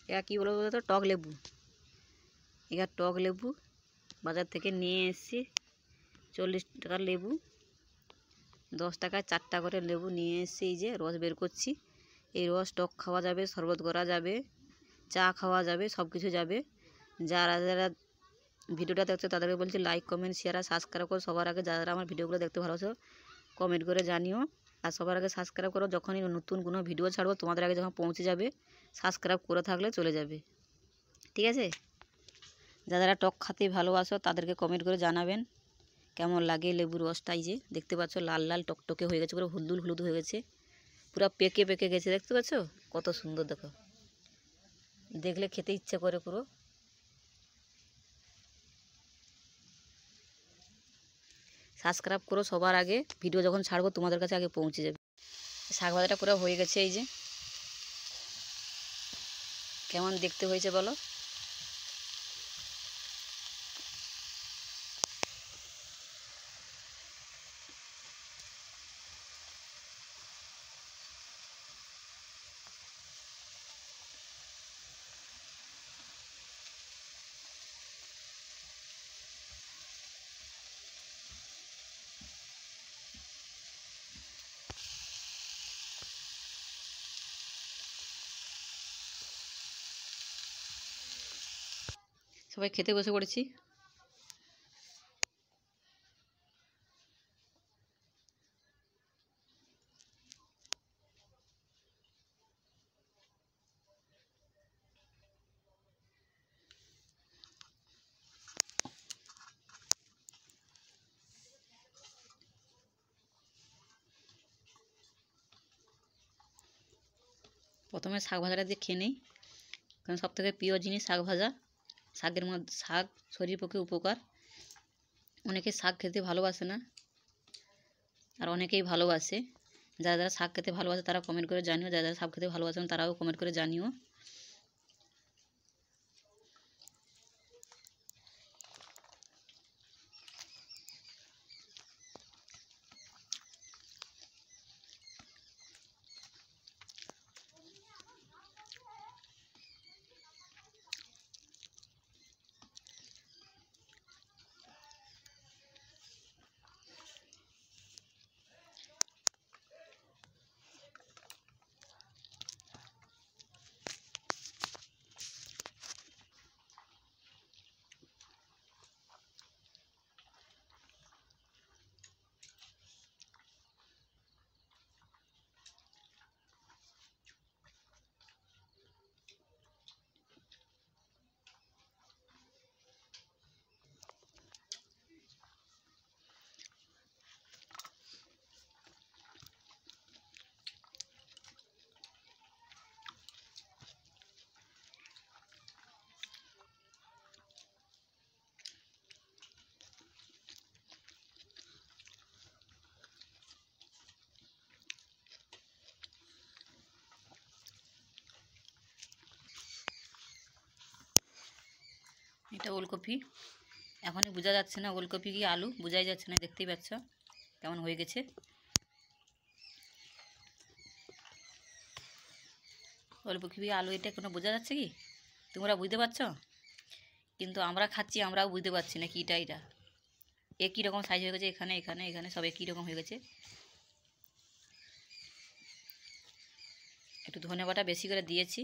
এটা কী বলবো বলো তো, টক লেবু। এটা টক লেবু বাজার থেকে নিয়ে এসেছি। 40 টাকার লেবু, 10 টাকায় 4টা করে লেবু নিয়ে এসেছি। এই যে রস বের করছি। এই রস টক খাওয়া যাবে, শরবত করা যাবে, চা খাওয়া যাবে, সব কিছু যাবে। যারা যারা ভিডিওটা দেখছো তাদেরকে বলছি লাইক কমেন্ট শেয়ার আর সাবস্ক্রাইব করো। সবার আগে যারা আমার ভিডিওগুলো দেখতে ভালোবাসো কমেন্ট করে জানিও। আর সবার আগে সাবস্ক্রাইব করো, যখনই নতুন কোনো ভিডিও ছাড়বো তোমাদের আগে যখন পৌঁছে যাবে সাবস্ক্রাইব করে থাকলে চলে যাবে, ঠিক আছে? যারা টক খেতে ভালোবাসো তাদেরকে কমেন্ট করে জানাবেন কেমন লাগে লেবুর রসটা। এই যে দেখতে পাচ্ছ লাল লাল টকটকে হয়ে গেছে, পুরো হলুদ হলুদ হয়ে গেছে, পুরো পেকে পেকে গেছে। দেখতে পাচ্ছ কত সুন্দর, দেখো, দেখলে খেতে ইচ্ছে করে পুরো। সাবস্ক্রাইব করো সবার আগে, ভিডিও যখন ছাড়বো তোমাদের কাছে আগে পৌঁছে যাবে। শাক ভাজাটা পুরো হয়ে গেছে। এই যে কেমন দেখতে হয়েছে বলো। সবাই খেতে বসে পড়েছি। প্রথমে শাক ভাজাটা দিয়ে খেয়ে নিই, কারণ সবথেকে প্রিয় জিনিস শাক ভাজা। শাকের মধ্যে শাক শরীরের পক্ষে উপকার। অনেকে শাক খেতে ভালোবাসে না, আর অনেকেই ভালোবাসে। যারা যারা শাক খেতে ভালোবাসে তারা কমেন্ট করে জানিও, যারা যারা শাক খেতে ভালোবাসেন তারাও কমেন্ট করে জানিও। এটা ওলকপি, এখনই বোঝা যাচ্ছে না ওলকপি কি আলু, বোঝাই যাচ্ছে না। দেখতেই পাচ্ছ কেমন হয়ে গেছে। ওলকপি আলু এটা কোনো বোঝা যাচ্ছে কি? তোমরা বুঝতে পারছো? কিন্তু আমরা খাচ্ছি, আমরাও বুঝতে পারছি না কি এটা একই রকম সাইজ হয়ে গেছে। এখানে এখানে এখানে সব একই রকম হয়ে গেছে। একটু ধনেপাতা বেশি করে দিয়েছি,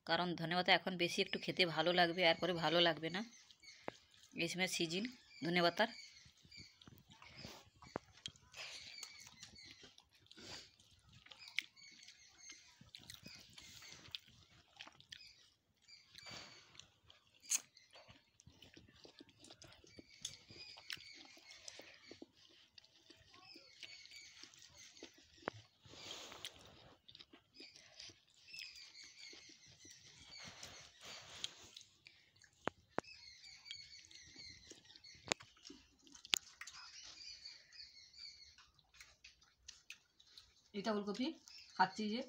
কারণ ধনেপাতা এখন বেশি একটু খেতে ভালো লাগবে, এরপরে ভালো লাগবে না। এই সময় সিজন ধনেপাতার। এটা ওলকপি খাচ্ছি যে,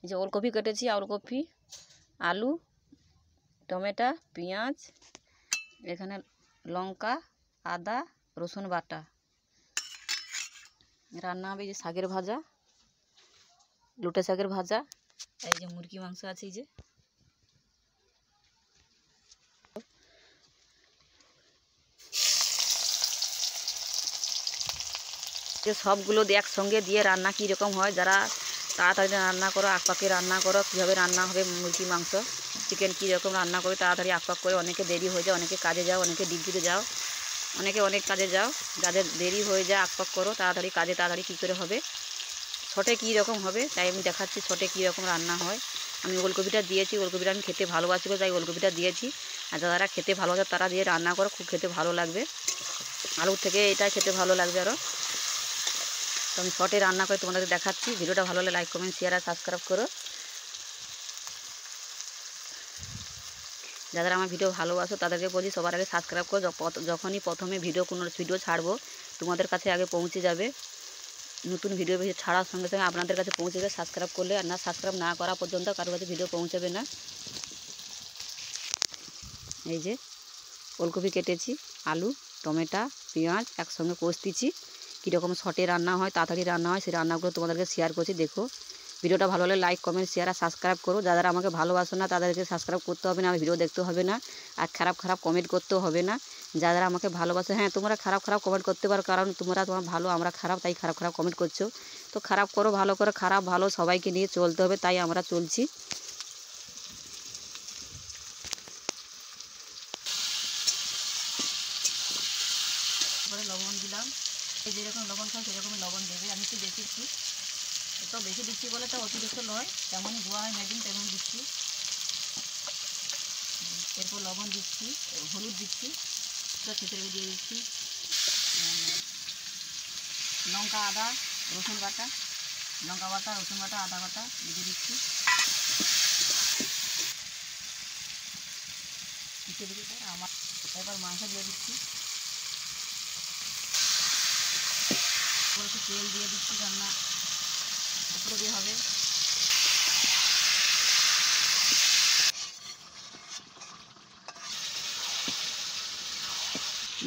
এই যে ওলকপি কেটেছি, ওলকপি, আলু, টমেটো, পেঁয়াজ, এখানে লঙ্কা, আদা, রসুন বাটা, রান্না হবে এই যে শাকের ভাজা, লোটে শাকের ভাজা, এই যে মুরগি মাংস আছে এই যে। সবগুলো একসঙ্গে দিয়ে রান্না কীরকম হয়, যারা তাড়াতাড়ি রান্না করো আকপাকে রান্না করো, কীভাবে রান্না হবে মুরগি মাংস চিকেন কীরকম রান্না করে তাড়াতাড়ি আকপাক করে। অনেকে দেরি হয়ে যায়, অনেকে কাজে যাও, অনেকে ডিউটিতে যাও, অনেকে অনেক কাজে যাও। যাদের দেরি হয়ে যায় আকপাক করো তাড়াতাড়ি কাজে, তাড়াতাড়ি কী করে হবে, শটে কী রকম হবে তাই আমি দেখাচ্ছি শটে কী রকম রান্না হয়। আমি ওলকপিটা দিয়েছি, ওলকপিটা আমি খেতে ভালোবাসি তাই ওলকপিটা দিয়েছি। আর যারা খেতে ভালোবাসে তারা দিয়ে রান্না করো, খুব খেতে ভালো লাগবে। আলুর থেকে এটা খেতে ভালো লাগবে আরও। তো আমি শর্টে রান্না করে তোমাদের দেখাচ্ছি। ভিডিওটা ভালো হলে লাইক কমেন্ট শেয়ার আর সাবস্ক্রাইব করো। যারা আমার ভিডিও ভালোবাসো তাদেরকে বলছি সবার আগে সাবস্ক্রাইব করো। যখনই প্রথমে কোনো ভিডিও ছাড়বো তোমাদের কাছে আগে পৌঁছে যাবে। নতুন ভিডিও ছাড়ার সঙ্গে সঙ্গে আপনাদের কাছে পৌঁছে যাবে। সাবস্ক্রাইব করলে আর না, সাবস্ক্রাইব না করা পর্যন্ত কারোর কাছে ভিডিও পৌঁছাবে না। এই যে ওলকপি কেটেছি, আলু, টমেটো, পেঁয়াজ একসঙ্গে কষতেছি। কীরকম শর্টে রান্না হয়, তাড়াতাড়ি রান্না হয়, সেই রান্নাগুলো তোমাদেরকে শেয়ার করছি। দেখো ভিডিওটা ভালো হলে লাইক কমেন্ট শেয়ার আর সাবস্ক্রাইব করো। যারা আমাকে ভালোবাসো না তাদেরকে সাবস্ক্রাইব করতে হবে না, আর ভিডিও দেখতে হবে না, আর খারাপ কমেন্ট করতেও হবে না। যারা আমাকে ভালোবাসো, হ্যাঁ তোমরা খারাপ কমেন্ট করতে পারো, কারণ তোমার ভালো, আমরা খারাপ, তাই খারাপ কমেন্ট করছো। তো খারাপ করো, ভালো করো, খারাপ ভালো সবাইকে নিয়ে চলতে হবে, তাই আমরা চলছি। তারপরে লবণ দিলাম, যেরকম লবণ খাও সেরকম লবণ দেবে। আমি একটু বেশি দিচ্ছি, তো বেশি দিচ্ছি বলে তো অতিরিক্ত নয়, যেমনই ধোয়া হয় ম্যাগজিন তেমনই দিচ্ছি। এরপর লবণ দিচ্ছি, হলুদ দিচ্ছি, ছেঁচড়ে দিয়ে দিচ্ছি লঙ্কা, আদা, রসুন বাটা, লঙ্কা বাটা, রসুন বাটা, আদা বাটা দিয়ে দিচ্ছি। আমার এবার মাংস দিয়ে দিচ্ছি, একটু তেল দিয়ে দিচ্ছি, রান্না উপরে দিয়ে হবে।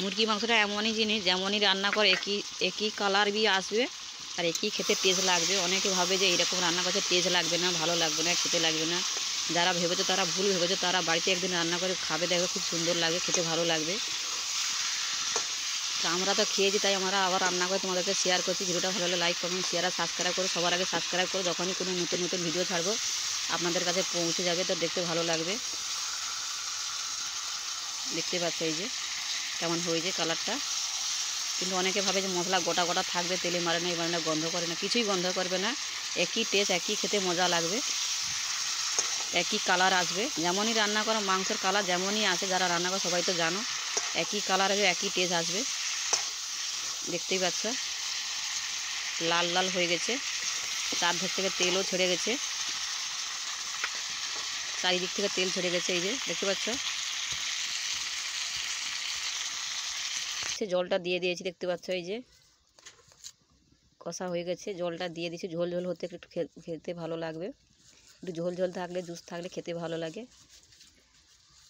মুরগি মাংসটা এমনই জিনিস, যেমনই রান্না করে একই কালার বি আসবে আর একই খেতে টেস্ট লাগবে। অনেকে ভাবে যে এইরকম রান্না করছে টেস্ট লাগবে না, ভালো লাগবে না, খেতে লাগবে না। যারা ভেবেছো তারা ভুল ভেবেছো, তারা বাড়িতে একদিন রান্না করে খাবে, দেখবে খুব সুন্দর লাগবে, খেতে ভালো লাগবে। তো আমরা তো খেয়েছি তাই আমরা আবার রান্না করে তোমাদেরকে শেয়ার করছি। ভিডিওটা ভালো হলে লাইক কমেন্ট শেয়ার আর সাবস্ক্রাইব করো। সবার আগে সাবস্ক্রাইব করো, যখনই কোনো নতুন ভিডিও ছাড়বো আপনাদের কাছে পৌঁছে যাবে, তো দেখতে ভালো লাগবে। দেখতে পাচ্ছ এই যে কেমন হয়েছে কালারটা। কিন্তু অনেকে ভাবে যে মশলা গোটা গোটা থাকবে, তেলে মারে না, মানে না, গন্ধ করে না, কিছুই গন্ধ করবে না। একই টেস্ট, একই খেতে মজা লাগবে, একই কালার আসবে। যেমনই রান্না করো মাংসের কালার যেমনই আসে, যারা রান্না করো সবাই তো জানো, একই কালার আসবে, একই টেস্ট আসবে। দেখতেই পাচ্ছ লাল লাল হয়ে গেছে, চারধার থেকে তেলও ছেড়ে গেছে, চারিদিক থেকে তেল ছেড়ে গেছে। এই যে দেখতে পাচ্ছ, জলটা দিয়ে দিয়েছি, দেখতে পাচ্ছ এই যে কষা হয়ে গেছে, জলটা দিয়ে দিয়েছি। ঝোল ঝোল হতে একটু খেতে ভালো লাগবে, একটু ঝোল ঝোল থাকলে, জুস থাকলে খেতে ভালো লাগে।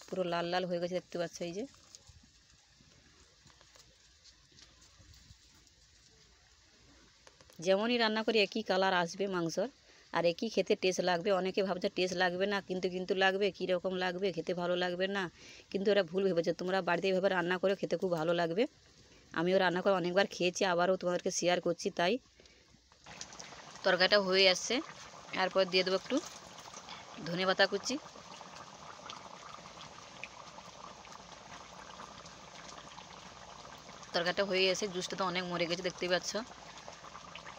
পুরো লাল লাল হয়ে গেছে, দেখতে পাচ্ছ এই যে। যেমনই রান্না করি একই কালার আসবে মাংসর, আর একই খেতে টেস্ট লাগবে। অনেকে ভাবছে টেস্ট লাগবে না, কিন্তু লাগবে, কীরকম লাগবে, খেতে ভালো লাগবে না, কিন্তু এরা ভুল ভেবেছে। তোমরা বাড়িতে এইভাবে রান্না করে খেতে খুব ভালো লাগবে। আমিও রান্না করে অনেকবার খেয়েছি, আবারও তোমাদেরকে শেয়ার করছি। তাই তরকারিটা হয়ে আসছে, এরপর দিয়ে দেবো একটু ধনেপাতা কুচি, তরকারিটা হয়ে এসে জুসটা তো অনেক মরে গেছে, দেখতেই পাচ্ছ।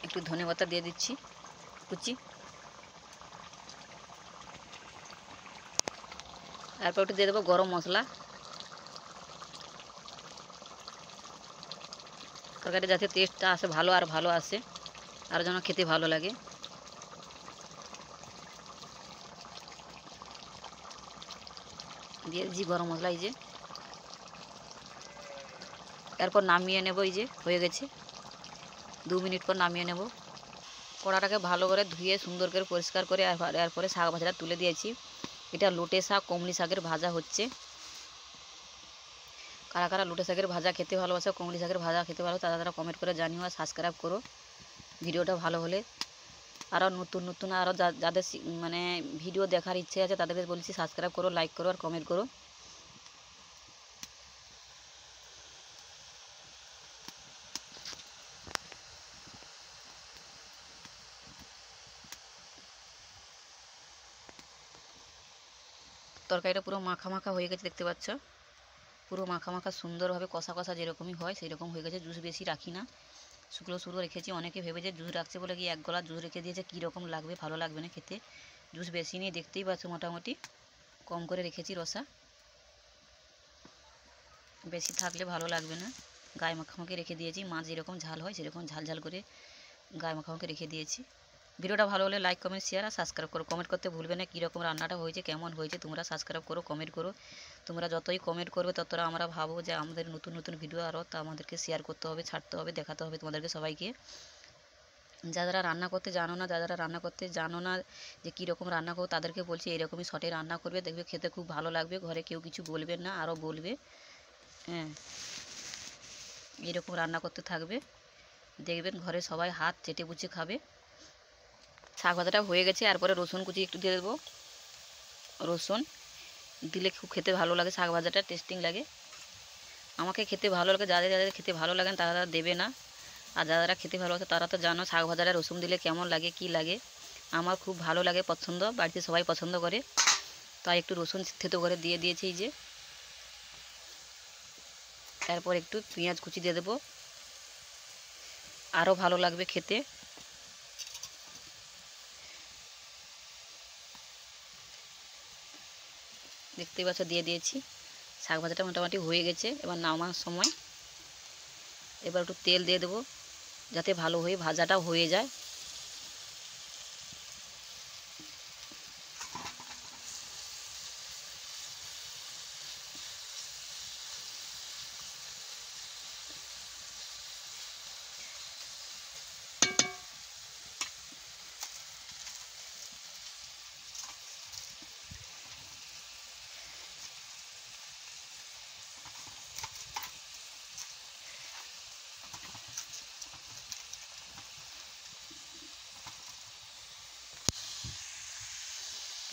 একটু ধনেপাতা দিয়ে দিচ্ছি কুচি, তারপর একটু দিয়ে দেবো গরম মশলা। তরকারিটা যাতে টেস্টটা আসে ভালো, আর ভালো আসে, আর যেন খেতে ভালো লাগে। দিয়ে দিচ্ছি গরম মশলা এই যে। এরপর নামিয়ে নেব, এই যে হয়ে গেছে, 2 মিনিট পর নামিয়ে নেব। কড়াটাকে ভালো করে ধুয়ে সুন্দর করে পরিষ্কার করে এরপরে শাক ভাজাটা তুলে দিয়েছি। এটা লোটে শাক, কমলি শাকের ভাজা হচ্ছে। কারা কারা লোটে শাকের ভাজা খেতে ভালোবাসে, কমলি শাকের ভাজা খেতে ভালো, তারা কমেন্ট করে জানিও আর সাবস্ক্রাইব করো। ভিডিওটা ভালো হলে আরও নতুন নতুন আরও যাদের মানে ভিডিও দেখার ইচ্ছে আছে তাদেরকে বলছি সাবস্ক্রাইব করো, লাইক করো আর কমেন্ট করো। তরকারিটা পুরো মাখা মাখা হয়ে গেছে দেখতে পাচ্ছ, পুরো মাখা মাখা সুন্দরভাবে কষা কষা যেরকমই হয় সেই রকম হয়ে গেছে। জুস বেশি রাখি না, শুকনো শুকনো রেখেছি। অনেকে ভেবেছে জুস রাখছে বলে কি এক গলা জুস রেখে দিয়েছে, কীরকম লাগবে, ভালো লাগবে না খেতে। জুস বেশি নিয়ে দেখতেই পাচ্ছ, মোটামুটি কম করে রেখেছি রসা, বেশি থাকলে ভালো লাগবে না। গায়ে মাখামাখি রেখে দিয়েছি, মাছ যেরকম ঝাল হয় সেরকম ঝাল ঝাল করে গায়ে মাখামাখি রেখে দিয়েছি। ভিডিওটা ভালো হলে লাইক কমেন্ট শেয়ার আর সাবস্ক্রাইব করো, কমেন্ট করতে ভুলবে না কীরকম রান্নাটা হয়েছে, কেমন হয়েছে। তোমরা সাবস্ক্রাইব করো, কমেন্ট করো। তোমরা যতই কমেন্ট করবে ততটা আমরা ভাবো যে আমাদের নতুন নতুন ভিডিও আরও তা আমাদেরকে শেয়ার করতে হবে, ছাড়তে হবে, দেখাতে হবে তোমাদেরকে সবাইকে। যারা রান্না করতে জানো না, যারা রান্না করতে জানো না যে কীরকম রান্না করো, তাদেরকে বলছি এরকমই শর্টে রান্না করবে, দেখবে খেতে খুব ভালো লাগবে। ঘরে কেউ কিছু বলবেন না, আরও বলবে। হ্যাঁ, এরকম রান্না করতে থাকবে, দেখবেন ঘরে সবাই হাত চেটে পুচে খাবে। শাক ভাজাটা হয়ে গেছে, এরপরে রসুন কুচি একটু দিয়ে দেবো। রসুন দিলে খুব খেতে ভালো লাগে, শাক ভাজাটা টেস্টিং লাগে। আমাকে খেতে ভালো লাগে, যাদের যাদের খেতে ভালো লাগেন তারা দেবে না, আর যারা খেতে ভালোবাসে তারা তো জানো শাক ভাজাটা রসুন দিলে কেমন লাগে, কি লাগে। আমার খুব ভালো লাগে, পছন্দ, বাড়িতে সবাই পছন্দ করে, তাই একটু রসুন থেতো করে দিয়ে দিয়েছি এই যে। তারপর একটু পেঁয়াজ কুচি দিয়ে দেবো, আরও ভালো লাগবে খেতে। দেখতেই পাচ্ছ দিয়ে দিয়েছি। শাক ভাজাটা মোটামুটি হয়ে গেছে, এবার নামার সময় এবার একটু তেল দিয়ে দেবো যাতে ভালো হয়ে ভাজাটাও হয়ে যায়।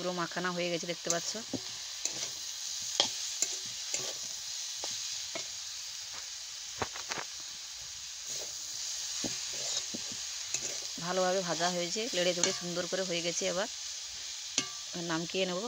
পুরো মাখানা হয়ে গেছে দেখতে পাচ্ছ। ভালোভাবে ভাজা হয়েছে, লেড়ে চড়ে সুন্দর করে হয়ে গেছে। এবার নামকিয়ে নেব।